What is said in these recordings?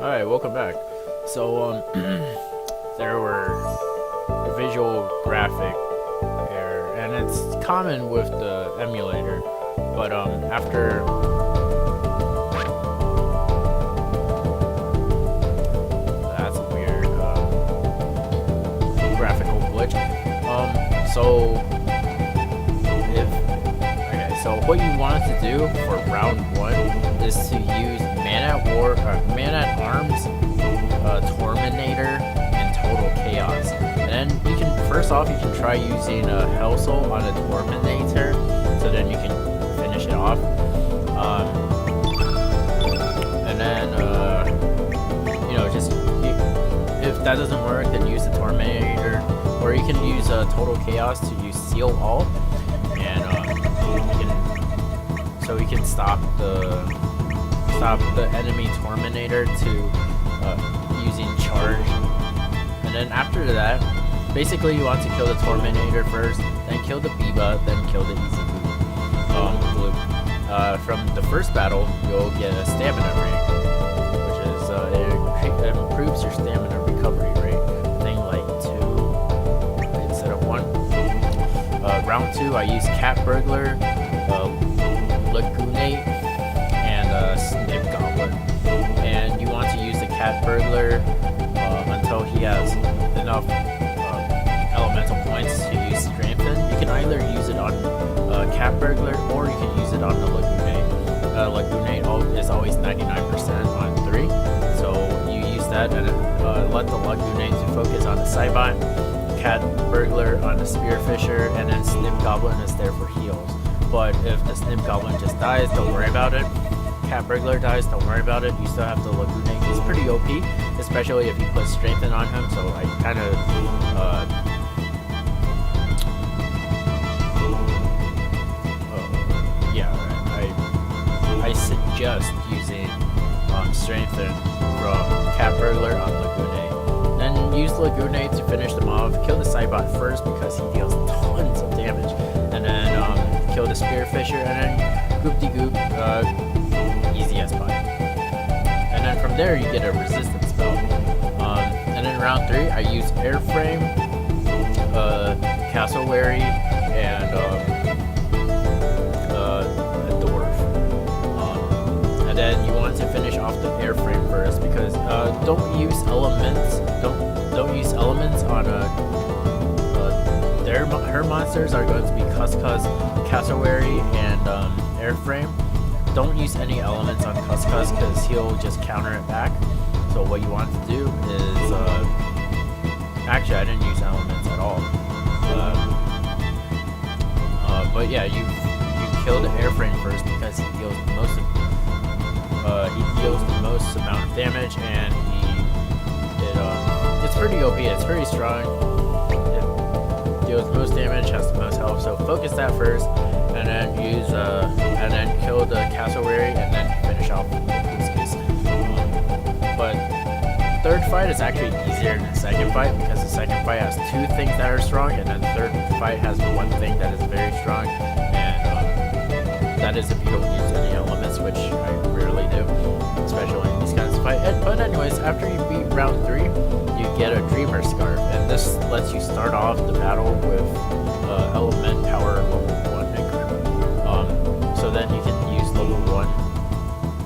Alright, welcome back. So, there were a visual graphic error, and it's common with the emulator, but, after... That's a weird, graphical glitch. So what you want to do for round 1 is to use Man at Arms, Torminator, and Total Chaos. And then you can try using a Hell Soul on a Torminator, so then you can finish it off. And then if that doesn't work, then use the Torminator, or you can use Total Chaos to use Seal All, and you can stop the enemy Torminator to using Charge. And then after that, basically you want to kill the Torminator first, then kill the Biba, then kill the Easy Blue. From the first battle, you'll get a stamina ring, which is it improves your stamina recovery rate. I think like 2 instead of 1. Round 2, I use Cat Burglar, Lagoonate, and Snip Goblin. And you want to use the Cat Burglar until he has enough elemental points to use Strengthen. You can either use it on Cat Burglar, or you can use it on the Lagoonate. Lagoonate is always 99% on 3, so you use that and let the Lagoonate to focus on the Cybot, Cat Burglar on the Spearfisher, and then Snip Goblin is there for heals. But if the Snip Goblin just dies, don't worry about it. Cat Burglar dies, don't worry about it. You still have the Lagoonate. He's pretty OP, especially if you put Strengthen on him, so I kind of I suggest using Strengthen from Cat Burglar on Lagoonate. Then use Lagoonate to finish them off. Kill the Cybot first because he deals tons of damage. And then kill the Spearfisher, and then Goop-de-Goop, easy as pie. And then from there you get a resistance spell. And then round 3, I use Airframe, Cassowary, and a Dwarf. And then you want to finish off the Airframe first, because don't use elements on her monsters are going to be Cuscus, Cassowary, and Airframe. Don't use any elements on Cuscus because he'll just counter it back. So what you want to do is, actually I didn't use elements at all. But yeah, you kill the Airframe first because he deals the most amount of damage, and it's pretty OP. It's pretty strong. Deals most damage, has the most health, so focus that first, and then and then kill the Cassowary, and then finish off with the Cuscus. But third fight is actually easier than the second fight, because the second fight has 2 things that are strong, and then the third fight has 1 thing that is very strong, and that is if you don't use any elements, which I rarely do, especially in these kinds of fights. But anyways, after you beat round 3, you get a Dreamer Scarf, and this lets you start off the battle with element power level 1 increment. So then you can use level 1,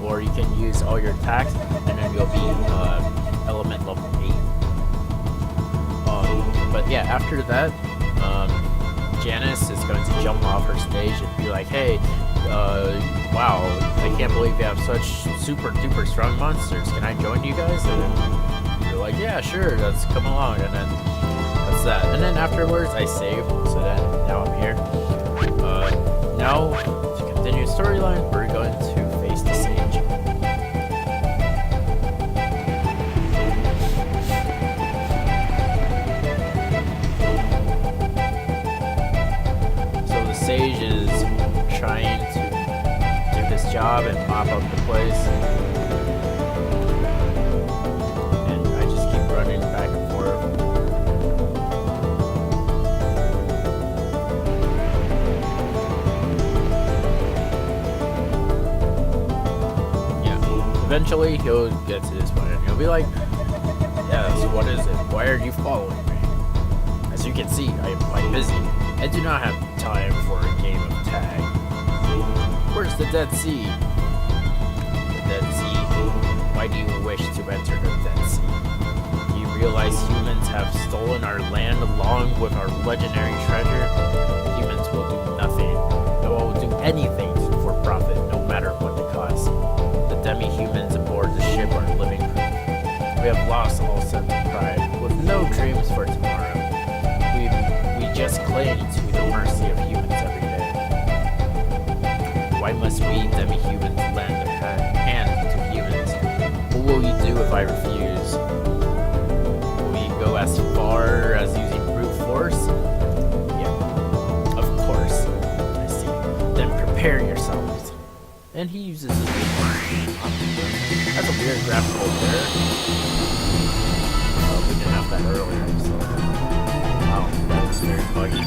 or you can use all your attacks, and then you'll be element level 8. But yeah, after that, Janice is going to jump off her stage and be like, hey, wow, I can't believe you have such super duper strong monsters. Can I join you guys? And then you're like, yeah, sure, let's come along. And then that's that. And then afterwards, I saved, so then now I'm here. Now, to continue the storyline, we're going to face the Sage. So the Sage is trying to do his job and mop up the place. And I just keep running back and forth. Yeah. Eventually, he'll get to this point and he'll You'll be like, yes, what is it? Why are you following me? As you can see, I am quite busy. I do not have time for a game of tag. Where's the Dead Sea? The Dead Sea? Why do you wish to enter the Dead Sea? Do you realize humans have stolen our land along with our legendary treasure? Humans will do nothing. They will do anything for profit, no matter what the cost. The demi-humans aboard the ship are living proof. We have lost all sense of pride, with no dreams for tomorrow. We just cling to the mercy of humans every day. Why must we demi-humans lend a hand to humans? What will you do if I refuse? Will you go as far as using brute force? Yeah, of course. I see. Then prepare yourselves. And he uses his That's a weird graphical there. Oh, we didn't have that earlier, so... Wow, that was very buggy.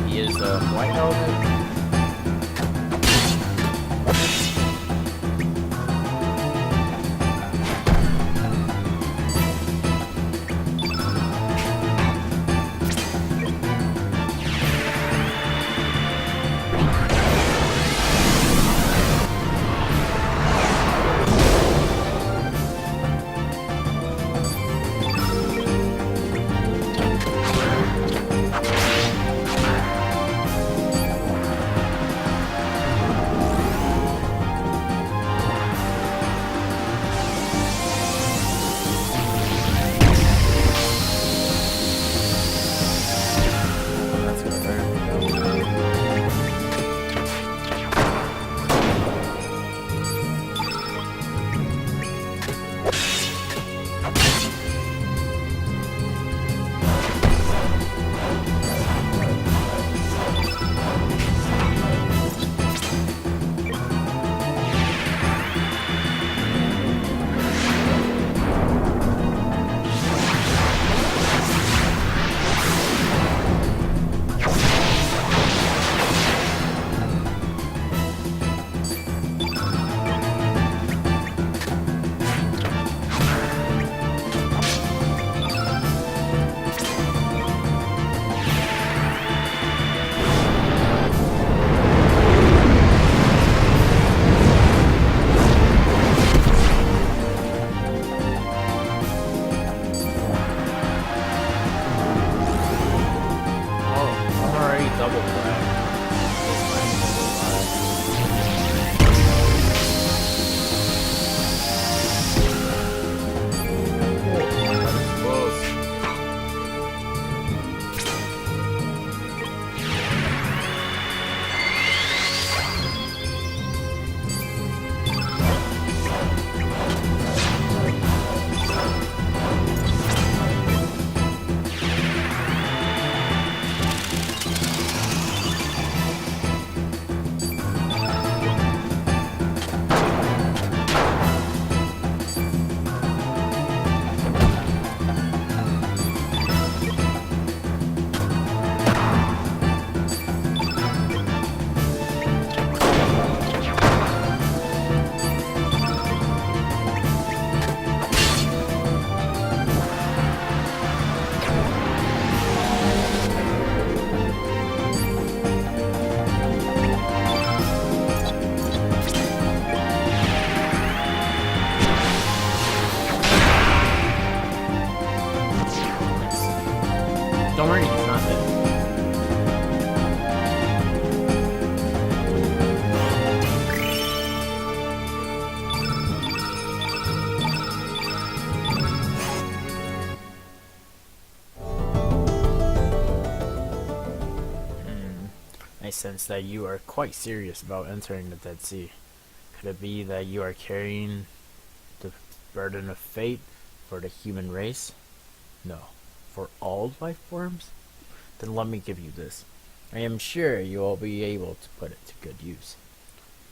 He is a white helmet. Don't worry, he's not dead. I sense that you are quite serious about entering the Dead Sea. Could it be that you are carrying the burden of fate for the human race? No. For all life forms? Then let me give you this. I am sure you will be able to put it to good use.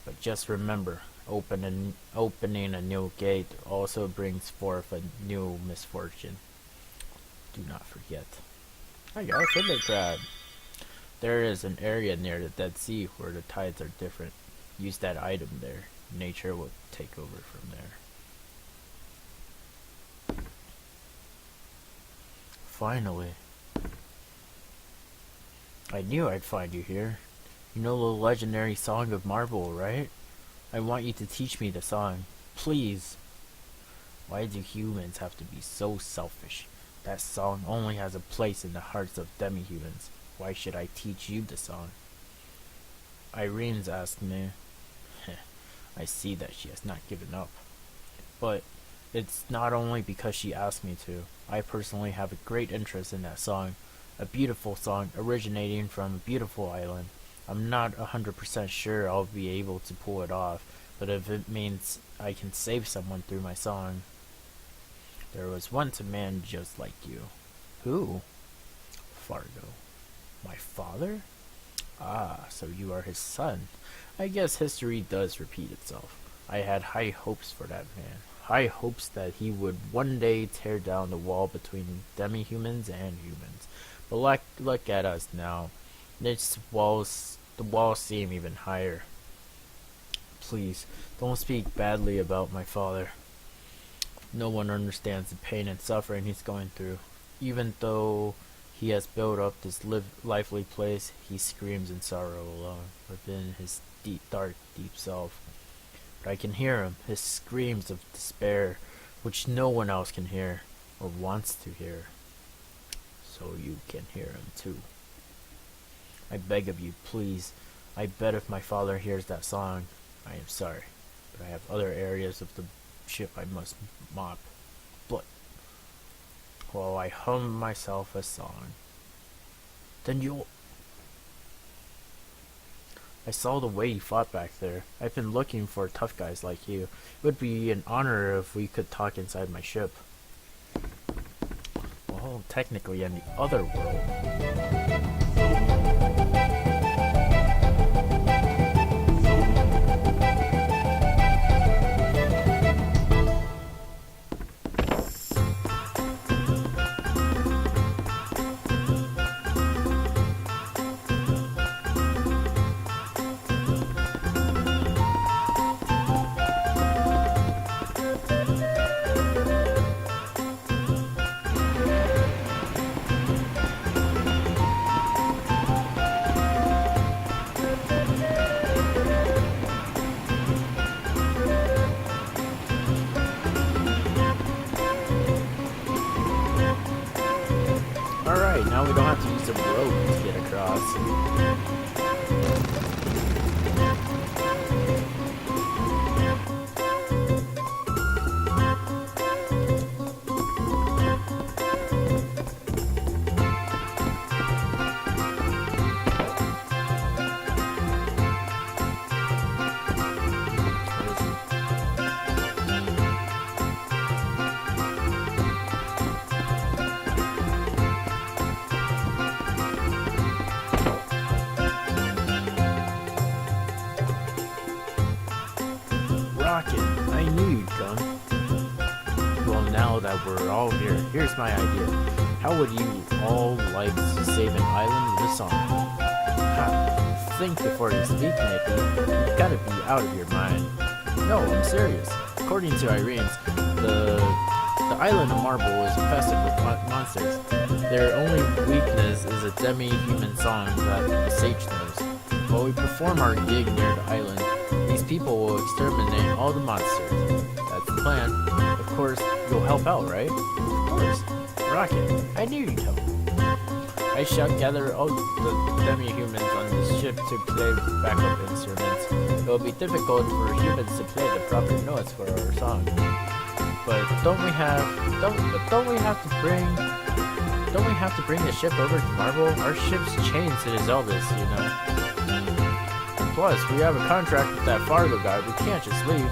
But just remember, opening a new gate also brings forth a new misfortune. Do not forget. I got a fiddler crab. There is an area near the Dead Sea where the tides are different. Use that item there. Nature will take over from there. finally. I knew I'd find you here. You know the legendary Song of Marble, right? I want you to teach me the song. Please. Why do humans have to be so selfish? That song only has a place in the hearts of demi-humans. Why should I teach you the song? Irene's asked me. I see that she has not given up. But it's not only because she asked me to. I personally have a great interest in that song. A beautiful song originating from a beautiful island. I'm not 100% sure I'll be able to pull it off, but if it means I can save someone through my song. There was once a man just like you. Who? Fargo. My father? Ah, so you are his son. I guess history does repeat itself. I had high hopes for that man. High hopes that he would one day tear down the wall between demi-humans and humans. But look at us now. The walls seem even higher. Please, don't speak badly about my father. No one understands the pain and suffering he's going through. Even though he has built up this lively place, he screams in sorrow alone, within his dark, deep self. But I can hear him, his screams of despair, which no one else can hear, or wants to hear. So you can hear him too. I beg of you, please. I bet if my father hears that song, I am sorry, but I have other areas of the ship I must mop. But while I hum myself a song, then you'll... I saw the way you fought back there. I've been looking for tough guys like you. It would be an honor if we could talk inside my ship. Well, technically in the other world. Alright, now we don't have to use a rope to get across. Rocket, I knew you'd come. Well, now that we're all here, here's my idea. How would you all like to save an island with a song? Ha, think before you speak, Nicky. You've gotta be out of your mind. No, I'm serious. According to Irene's, the island of Marble is infested with monsters. Their only weakness is a demi-human song that the sage knows. While we perform our gig near the island, these people will exterminate all the monsters. That's the plan. Of course, you'll help out, right? Of course. Rocket, I knew you'd help. I shall gather all the demi-humans on this ship to play backup instruments. It will be difficult for humans to play the proper notes for our song. But don't we have to bring the ship over to Marble? Our ship's chained to the Zelbess, you know. Plus, we have a contract with that Fargo guy. We can't just leave.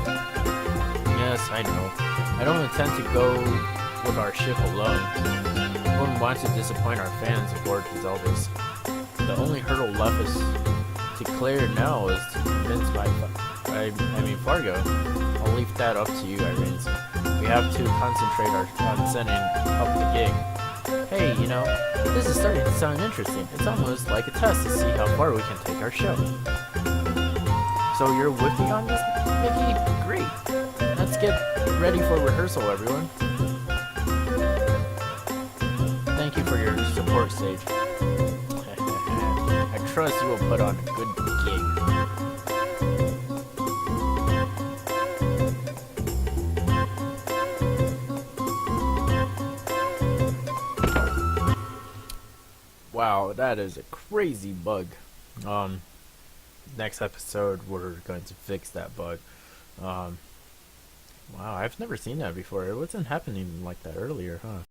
Yes, I know. I don't intend to go with our ship alone. I wouldn't want to disappoint our fans aboard the Zelbess. The only hurdle left is to clear now is to convince Fargo. I'll leave that up to you, Irene. We have to concentrate on sending up the gig. Hey, you know, this is starting to sound interesting. It's almost like a test to see how far we can take our show. So you're with me on this, Mickey? Great. Let's get ready for rehearsal, everyone. Thank you for your support sake. I trust you will put on a good gig. Wow, that is a crazy bug. Next episode we're going to fix that bug. Wow, I've never seen that before. It wasn't happening like that earlier, huh?